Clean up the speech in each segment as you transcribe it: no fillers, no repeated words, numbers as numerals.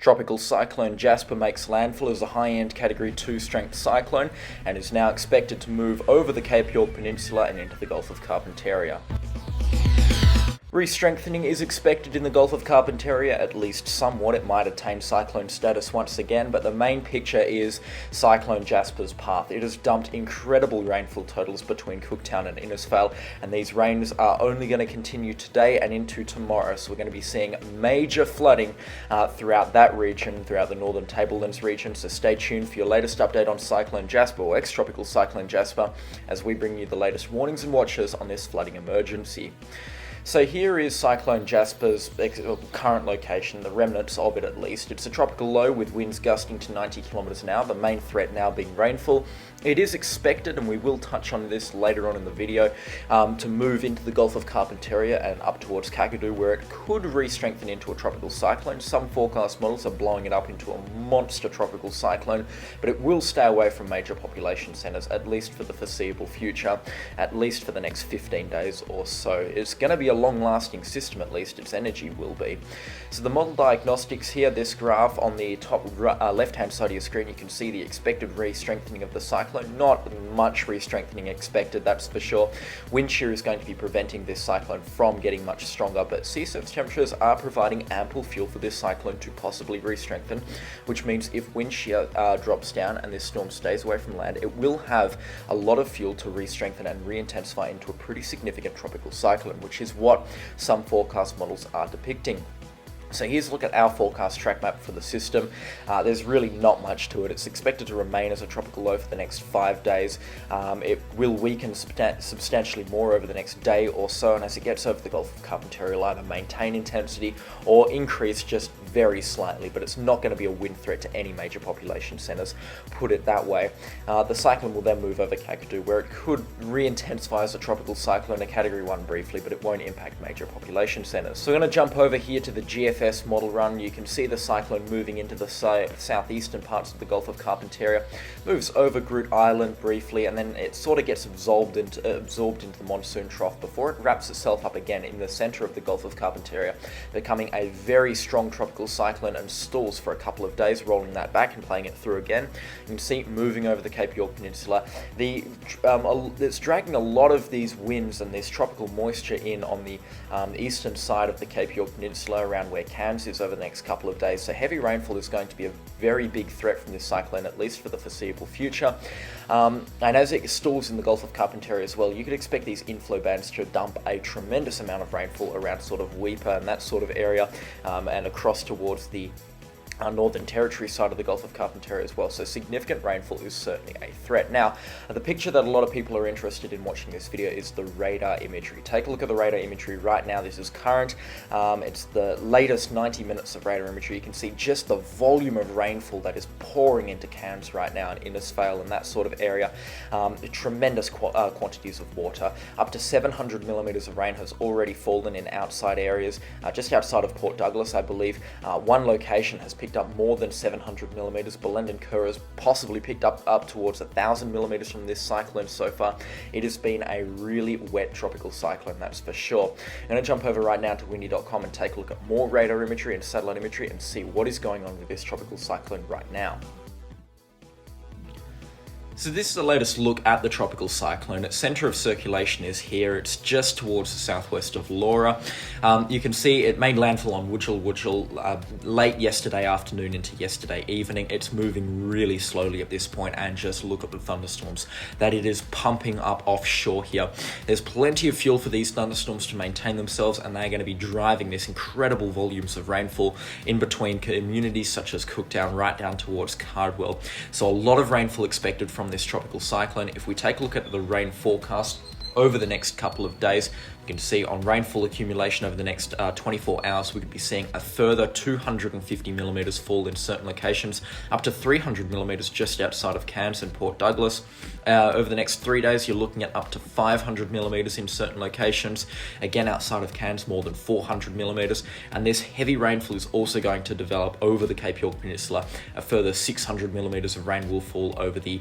Tropical Cyclone Jasper makes landfall as a high-end Category 2 strength cyclone and is now expected to move over the Cape York Peninsula and into the Gulf of Carpentaria. Re-strengthening is expected in the Gulf of Carpentaria, at least somewhat. It might attain cyclone status once again, but the main picture is Cyclone Jasper's path. It has dumped incredible rainfall totals between Cooktown and Innisfail, and these rains are only going to continue today and into tomorrow. So we're going to be seeing major flooding throughout that region, throughout the northern tablelands region. So stay tuned for your latest update on Cyclone Jasper, or ex-tropical Cyclone Jasper, as we bring you the latest warnings and watches on this flooding emergency. So here is Cyclone Jasper's current location, the remnants of it at least. It's a tropical low with winds gusting to 90 kilometers an hour, the main threat now being rainfall. It is expected, and we will touch on this later on in the video, to move into the Gulf of Carpentaria and up towards Kakadu, where it could re-strengthen into a tropical cyclone. Some forecast models are blowing it up into a monster tropical cyclone, but it will stay away from major population centers, at least for the foreseeable future, at least for the next 15 days or so. It's going to be a long-lasting system, at least its energy will be. So the model diagnostics here, this graph on the top left-hand side of your screen, you can see the expected re-strengthening of the cyclone. Not much re-strengthening expected, that's for sure. Wind shear is going to be preventing this cyclone from getting much stronger, but sea surface temperatures are providing ample fuel for this cyclone to possibly re-strengthen, which means if wind shear drops down and this storm stays away from land, it will have a lot of fuel to re-strengthen and re-intensify into a pretty significant tropical cyclone, which is what some forecast models are depicting. So here's a look at our forecast track map for the system. There's really not much to it. It's expected to remain as a tropical low for the next 5 days. It will weaken substantially more over the next day or so, and as it gets over the Gulf of Carpentaria, it'll either maintain intensity or increase just very slightly, but it's not going to be a wind threat to any major population centers, put it that way. The cyclone will then move over Kakadu, where it could re-intensify as a tropical cyclone, a Category 1 briefly, but it won't impact major population centers. So we're going to jump over here to the GFS model run. You can see the cyclone moving into the southeastern parts of the Gulf of Carpentaria, moves over Groot Island briefly, and then it sort of gets absorbed into the monsoon trough before it wraps itself up again in the center of the Gulf of Carpentaria, becoming a very strong tropical cyclone and stalls for a couple of days, rolling that back and playing it through again. You can see it moving over the Cape York Peninsula. It's dragging a lot of these winds and this tropical moisture in on the eastern side of the Cape York Peninsula, around where Cairns is, over the next couple of days. So heavy rainfall is going to be a very big threat from this cyclone, at least for the foreseeable future. And as it stalls in the Gulf of Carpentaria as well, you could expect these inflow bands to dump a tremendous amount of rainfall around sort of Weipa and that sort of area, and across towards the Northern Territory side of the Gulf of Carpentaria as well. So significant rainfall is certainly a threat. Now, the picture that a lot of people are interested in watching this video is the radar imagery. Take a look at the radar imagery right now. This is current. It's the latest 90 minutes of radar imagery. You can see just the volume of rainfall that is pouring into Cairns right now, in Innisfail and that sort of area. Tremendous quantities of water. Up to 700 millimeters of rain has already fallen in outside areas, just outside of Port Douglas, I believe. One location has picked up more than 700 millimeters. Belen and Kerr has possibly picked up towards 1,000 millimeters from this cyclone so far. It has been a really wet tropical cyclone, that's for sure. I'm going to jump over right now to windy.com and take a look at more radar imagery and satellite imagery and see what is going on with this tropical cyclone right now. So this is the latest look at the tropical cyclone. Its center of circulation is here. It's just towards the southwest of Laura. You can see it made landfall on Wujal late yesterday afternoon into yesterday evening. It's moving really slowly at this point, and just look at the thunderstorms that it is pumping up offshore here. There's plenty of fuel for these thunderstorms to maintain themselves, and they're going to be driving this incredible volumes of rainfall in between communities such as Cooktown right down towards Cardwell. So a lot of rainfall expected from this tropical cyclone. If we take a look at the rain forecast over the next couple of days, you can see on rainfall accumulation over the next 24 hours, we could be seeing a further 250 millimeters fall in certain locations, up to 300 millimeters just outside of Cairns and Port Douglas. Over the next 3 days, you're looking at up to 500 millimeters in certain locations. Again, outside of Cairns, more than 400 millimeters. And this heavy rainfall is also going to develop over the Cape York Peninsula. A further 600 millimeters of rain will fall over the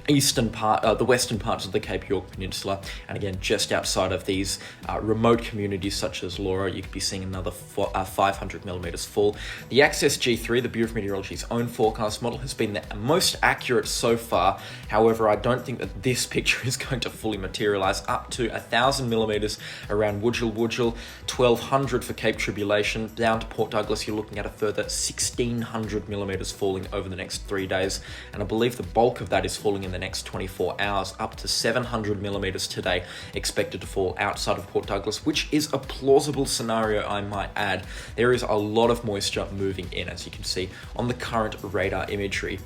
the western parts of the Cape York Peninsula, and again just outside of these remote communities such as Laura, you could be seeing another 500 millimeters fall. The Access G3, the Bureau of Meteorology's own forecast model, has been the most accurate so far. However, I don't think that this picture is going to fully materialize. Up to 1,000 millimeters around Wudjil, 1,200 for Cape Tribulation. Down to Port Douglas, you're looking at a further 1,600 millimeters falling over the next 3 days, and I believe the bulk of that is falling in the next 24 hours. Up to 700 millimeters today expected to fall outside of Port Douglas, which is a plausible scenario, I might add. There is a lot of moisture moving in, as you can see on the current radar imagery.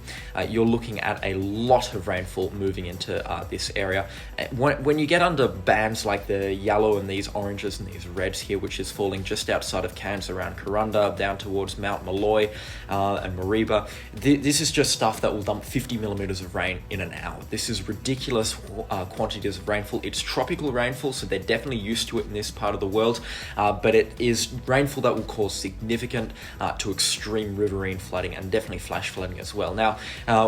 You're looking at a lot of rainfall moving into this area. When you get under bands like the yellow and these oranges and these reds here, which is falling just outside of Cairns around Corunda, down towards Mount Malloy and Mariba, this is just stuff that will dump 50 millimeters of rain in an hour. This is ridiculous quantities of rainfall. It's tropical rainfall, so they're definitely used to it in this part of the world, but it is rainfall that will cause significant to extreme riverine flooding and definitely flash flooding as well. Now,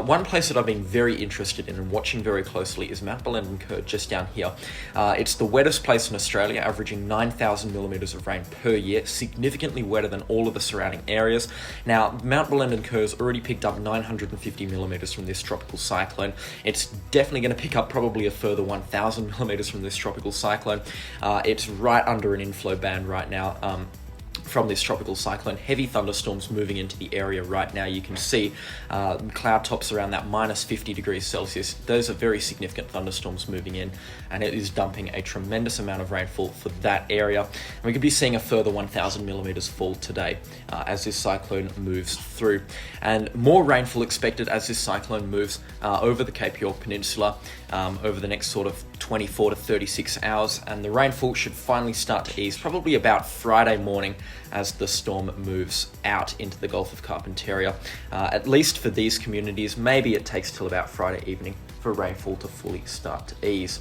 one place that I've been very interested in and watching very closely is Mount Bellenden Kerr, just down here. It's the wettest place in Australia, averaging 9,000 millimeters of rain per year, significantly wetter than all of the surrounding areas. Now, Mount Bellenden Kerr's already picked up 950 millimeters from this tropical cyclone. It's definitely going to pick up probably a further 1,000 millimeters from this tropical cyclone. It's right under an inflow band right now. From this tropical cyclone, heavy thunderstorms moving into the area right now. You can see cloud tops around that minus 50 degrees Celsius. Those are very significant thunderstorms moving in, and it is dumping a tremendous amount of rainfall for that area. And we could be seeing a further 1,000 millimeters fall today as this cyclone moves through. And more rainfall expected as this cyclone moves over the Cape York Peninsula over the next sort of 24 to 36 hours. And the rainfall should finally start to ease probably about Friday morning as the storm moves out into the Gulf of Carpentaria. At least for these communities, maybe it takes till about Friday evening for rainfall to fully start to ease.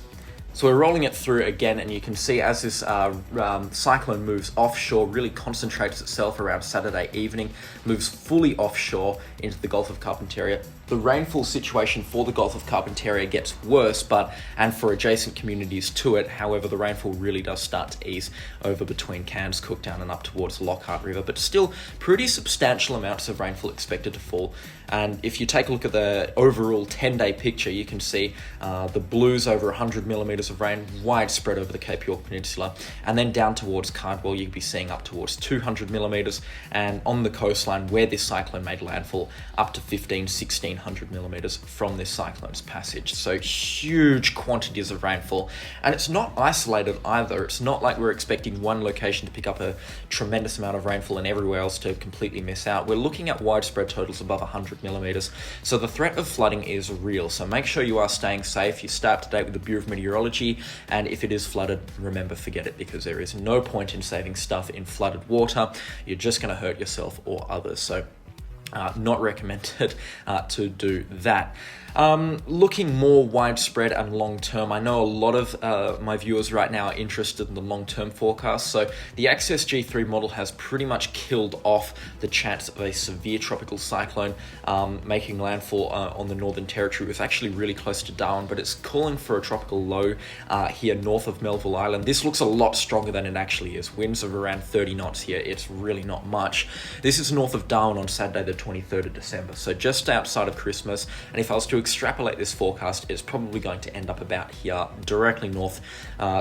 So we're rolling it through again, and you can see as this cyclone moves offshore, really concentrates itself around Saturday evening, moves fully offshore into the Gulf of Carpentaria. The rainfall situation for the Gulf of Carpentaria gets worse, and for adjacent communities to it. However, the rainfall really does start to ease over between Cairns, Cooktown and up towards Lockhart River, but still pretty substantial amounts of rainfall expected to fall. And if you take a look at the overall 10-day picture, you can see the blues over 100 millimeters of rain widespread over the Cape York Peninsula, and then down towards Cardwell you could be seeing up towards 200 millimeters, and on the coastline where this cyclone made landfall, up to 1,600 millimeters from this cyclone's passage. So huge quantities of rainfall, and it's not isolated either. It's not like we're expecting one location to pick up a tremendous amount of rainfall and everywhere else to completely miss out. We're looking at widespread totals above 100 millimeters, so the threat of flooding is real. So make sure you are staying safe. You stay up to date with the Bureau of Meteorology, and if it is flooded, remember, forget it, because there is no point in saving stuff in flooded water. You're just going to hurt yourself or others. So not recommended to do that. Looking more widespread and long-term, I know a lot of my viewers right now are interested in the long-term forecast. So the Access G3 model has pretty much killed off the chance of a severe tropical cyclone making landfall on the Northern Territory. It was actually really close to Darwin, but it's calling for a tropical low here north of Melville Island. This looks a lot stronger than it actually is. Winds of around 30 knots here. It's really not much. This is north of Darwin on Saturday the 23rd of December, so just outside of Christmas. And if I was to extrapolate this forecast, it's probably going to end up about here, directly north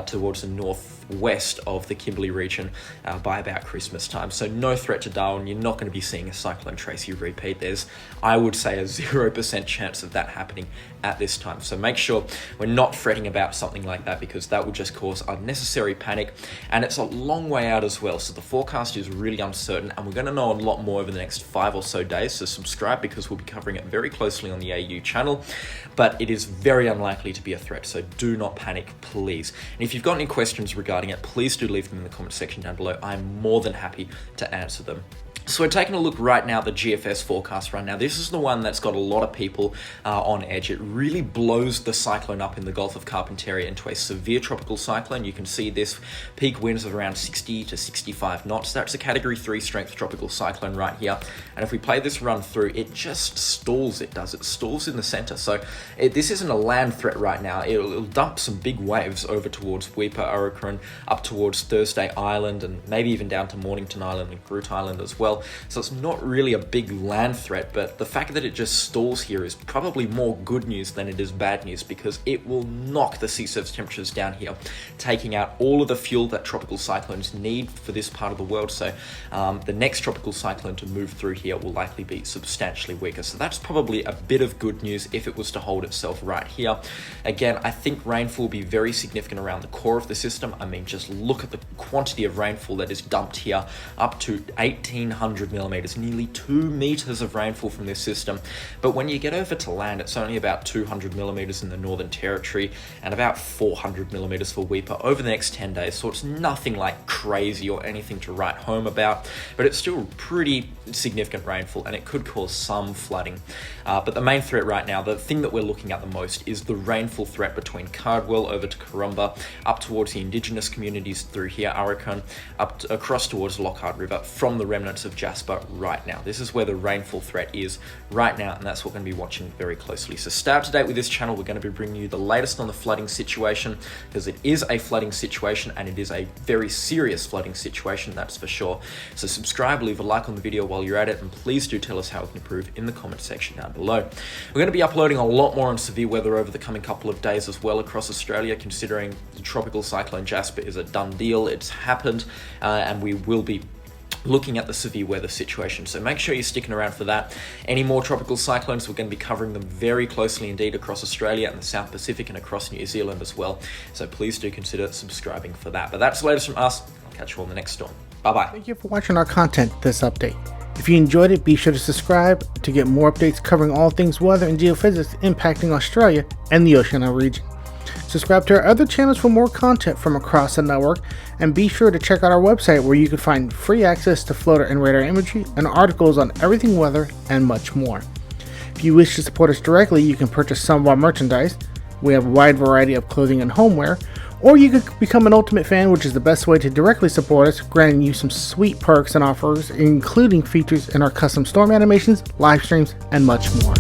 towards the northwest of the Kimberley region by about Christmas time. So no threat to Darwin. You're not going to be seeing a Cyclone Tracy repeat. There's, I would say, a 0% chance of that happening at this time. So make sure we're not fretting about something like that, because that would just cause unnecessary panic, and it's a long way out as well. So the forecast is really uncertain, and we're going to know a lot more over the next 5 or so days. So subscribe, because we'll be covering it very closely on the AU channel, but it is very unlikely to be a threat. So do not panic, please. And if you've got any questions regarding it, please do leave them in the comment section down below. I'm more than happy to answer them. So we're taking a look right now at the GFS forecast right now. This is the one that's got a lot of people on edge. It really blows the cyclone up in the Gulf of Carpentaria into a severe tropical cyclone. You can see this peak winds of around 60 to 65 knots. That's a Category 3 strength tropical cyclone right here. And if we play this run through, it just stalls. It stalls in the center. So this isn't a land threat right now. It'll dump some big waves over towards Weipa, Arikara, up towards Thursday Island, and maybe even down to Mornington Island and Groot Island as well. So it's not really a big land threat, but the fact that it just stalls here is probably more good news than it is bad news, because it will knock the sea surface temperatures down here, taking out all of the fuel that tropical cyclones need for this part of the world. So the next tropical cyclone to move through here will likely be substantially weaker. So that's probably a bit of good news if it was to hold itself right here. Again, I think rainfall will be very significant around the core of the system. I mean, just look at the quantity of rainfall that is dumped here, up to 1,800 millimeters, nearly 2 meters of rainfall from this system. But when you get over to land, it's only about 200 millimeters in the Northern Territory and about 400 millimeters for Weipa over the next 10 days. So it's nothing like crazy or anything to write home about, but it's still pretty significant rainfall, and it could cause some flooding. But the main threat right now, the thing that we're looking at the most, is the rainfall threat between Cardwell over to Karumba, up towards the indigenous communities through here, Arikara, across towards Lockhart River from the remnants of Jasper right now. This is where the rainfall threat is right now, and that's what we're going to be watching very closely. So stay up to date with this channel. We're going to be bringing you the latest on the flooding situation, because it is a flooding situation, and it is a very serious flooding situation, that's for sure. So subscribe, leave a like on the video while you're at it, and please do tell us how we can improve in the comment section down below. We're going to be uploading a lot more on severe weather over the coming couple of days as well across Australia, considering the tropical cyclone Jasper is a done deal. It's happened, and we will be looking at the severe weather situation. So make sure you're sticking around for that. Any more tropical cyclones, we're going to be covering them very closely indeed across Australia and the South Pacific and across New Zealand as well. So please do consider subscribing for that. But that's the latest from us. I'll catch you on the next storm. Bye-bye. Thank you for watching our content this update. If you enjoyed it, be sure to subscribe to get more updates covering all things weather and geophysics impacting Australia and the Oceania region. Subscribe to our other channels for more content from across the network, and be sure to check out our website where you can find free access to floater and radar imagery and articles on everything weather and much more. If you wish to support us directly, you can purchase some of our merchandise. We have a wide variety of clothing and homeware, or you could become an Ultimate Fan, which is the best way to directly support us, granting you some sweet perks and offers, including features in our custom storm animations, live streams, and much more.